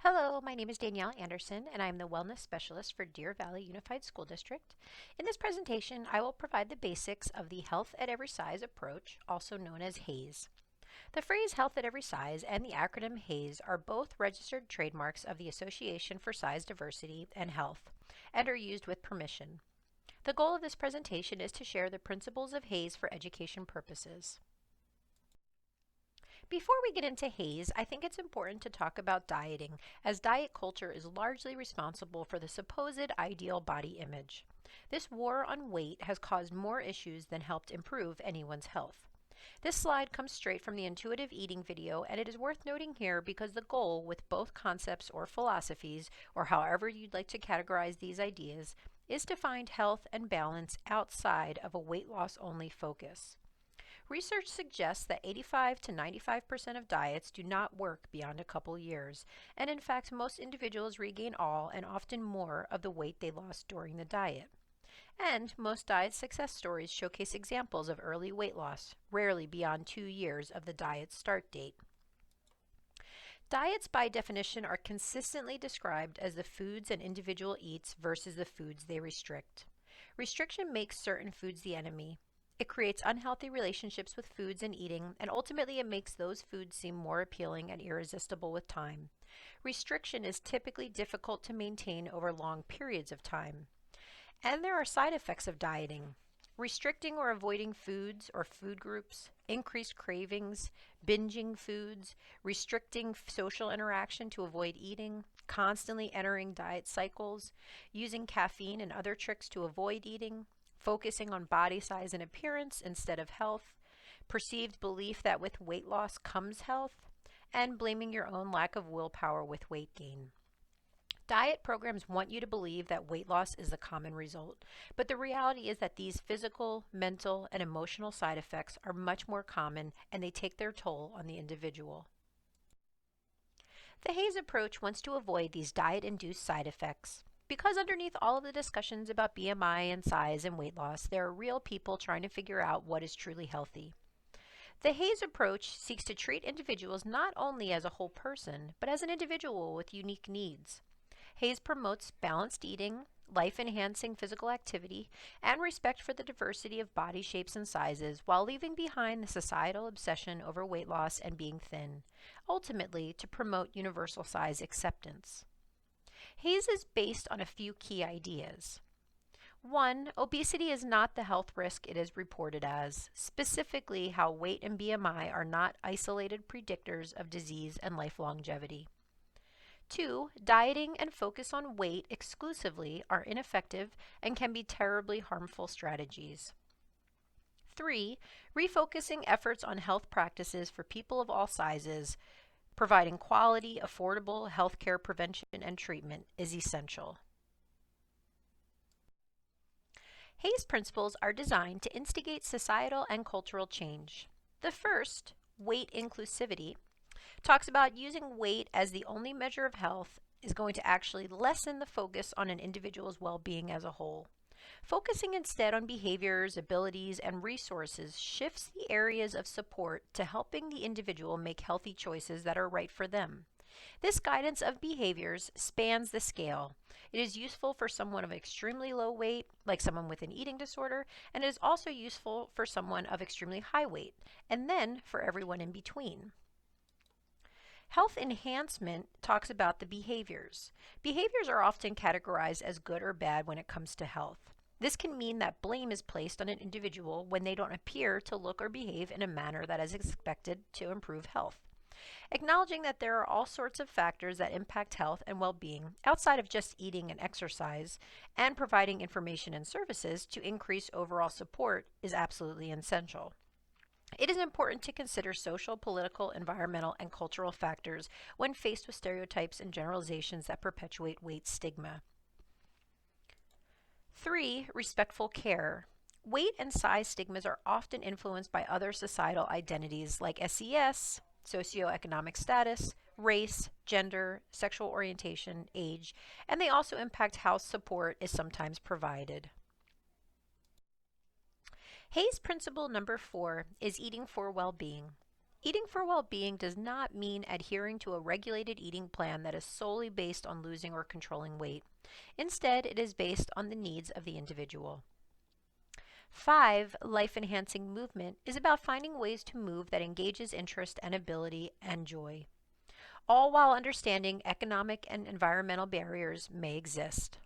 Hello, my name is Danielle Anderson, and I am the Wellness Specialist for Deer Valley Unified School District. In this presentation, I will provide the basics of the Health at Every Size approach, also known as HAES. The phrase Health at Every Size and the acronym HAES are both registered trademarks of the Association for Size Diversity and Health, and are used with permission. The goal of this presentation is to share the principles of HAES for education purposes. Before we get into HAES, I think it's important to talk about dieting, as diet culture is largely responsible for the supposed ideal body image. This war on weight has caused more issues than helped improve anyone's health. This slide comes straight from the intuitive eating video, and it is worth noting here because the goal with both concepts or philosophies, or however you'd like to categorize these ideas, is to find health and balance outside of a weight loss only focus. Research suggests that 85 to 95% of diets do not work beyond a couple years, and in fact most individuals regain all and often more of the weight they lost during the diet. And most diet success stories showcase examples of early weight loss, rarely beyond 2 years of the diet's start date. Diets by definition are consistently described as the foods an individual eats versus the foods they restrict. Restriction makes certain foods the enemy. It creates unhealthy relationships with foods and eating, and ultimately it makes those foods seem more appealing and irresistible with time. Restriction is typically difficult to maintain over long periods of time. And there are side effects of dieting. Restricting or avoiding foods or food groups, increased cravings, binging foods, restricting social interaction to avoid eating, constantly entering diet cycles, using caffeine and other tricks to avoid eating, focusing on body size and appearance instead of health, perceived belief that with weight loss comes health, and blaming your own lack of willpower with weight gain. Diet programs want you to believe that weight loss is the common result, but the reality is that these physical, mental, and emotional side effects are much more common, and they take their toll on the individual. The Haze approach wants to avoid these diet-induced side effects. Because underneath all of the discussions about BMI and size and weight loss, there are real people trying to figure out what is truly healthy. The HAES approach seeks to treat individuals not only as a whole person, but as an individual with unique needs. HAES promotes balanced eating, life-enhancing physical activity, and respect for the diversity of body shapes and sizes while leaving behind the societal obsession over weight loss and being thin, ultimately to promote universal size acceptance. HAES is based on a few key ideas. 1. Obesity is not the health risk it is reported as, specifically how weight and BMI are not isolated predictors of disease and life longevity. 2. Dieting and focus on weight exclusively are ineffective and can be terribly harmful strategies. 3. Refocusing efforts on health practices for people of all sizes, providing quality, affordable healthcare prevention and treatment is essential. HAES principles are designed to instigate societal and cultural change. The first, weight inclusivity, talks about using weight as the only measure of health is going to actually lessen the focus on an individual's well-being as a whole. Focusing instead on behaviors, abilities, and resources shifts the areas of support to helping the individual make healthy choices that are right for them. This guidance of behaviors spans the scale. It is useful for someone of extremely low weight, like someone with an eating disorder, and it is also useful for someone of extremely high weight, and then for everyone in between. Health enhancement talks about the behaviors. Behaviors are often categorized as good or bad when it comes to health. This can mean that blame is placed on an individual when they don't appear to look or behave in a manner that is expected to improve health. Acknowledging that there are all sorts of factors that impact health and well-being outside of just eating and exercise, and providing information and services to increase overall support is absolutely essential. It is important to consider social, political, environmental, and cultural factors when faced with stereotypes and generalizations that perpetuate weight stigma. 3. Respectful care. Weight and size stigmas are often influenced by other societal identities like SES, socioeconomic status, race, gender, sexual orientation, age, and they also impact how support is sometimes provided. HAES principle number 4 is eating for well-being. Eating for well-being does not mean adhering to a regulated eating plan that is solely based on losing or controlling weight. Instead, it is based on the needs of the individual. 5. Life-enhancing movement is about finding ways to move that engages interest and ability and joy, all while understanding economic and environmental barriers may exist.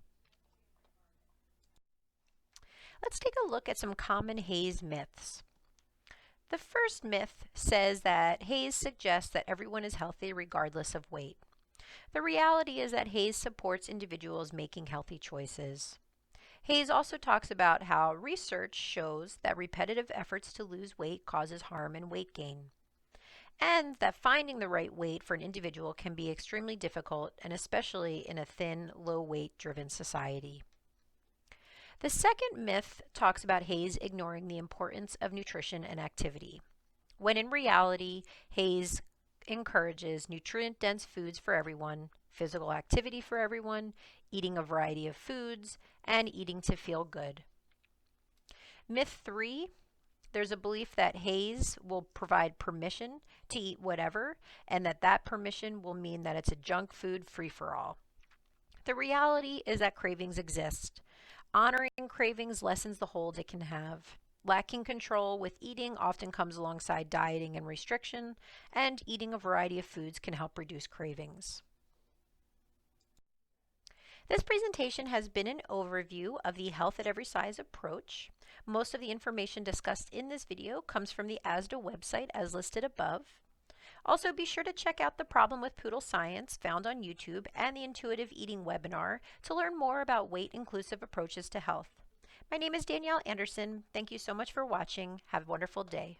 Let's take a look at some common HAES myths. The first myth says that HAES suggests that everyone is healthy regardless of weight. The reality is that HAES supports individuals making healthy choices. HAES also talks about how research shows that repetitive efforts to lose weight causes harm and weight gain, and that finding the right weight for an individual can be extremely difficult, and especially in a thin, low-weight driven society. The second myth talks about HAES ignoring the importance of nutrition and activity, when in reality, HAES encourages nutrient-dense foods for everyone, physical activity for everyone, eating a variety of foods, and eating to feel good. Myth 3, there's a belief that HAES will provide permission to eat whatever, and that permission will mean that it's a junk food free-for-all. The reality is that cravings exist. Honoring cravings lessens the hold it can have. Lacking control with eating often comes alongside dieting and restriction, and eating a variety of foods can help reduce cravings. This presentation has been an overview of the Health at Every Size approach. Most of the information discussed in this video comes from the ASDA website as listed above. Also, be sure to check out the Problem with Poodle Science found on YouTube and the Intuitive Eating webinar to learn more about weight-inclusive approaches to health. My name is Danielle Anderson. Thank you so much for watching. Have a wonderful day.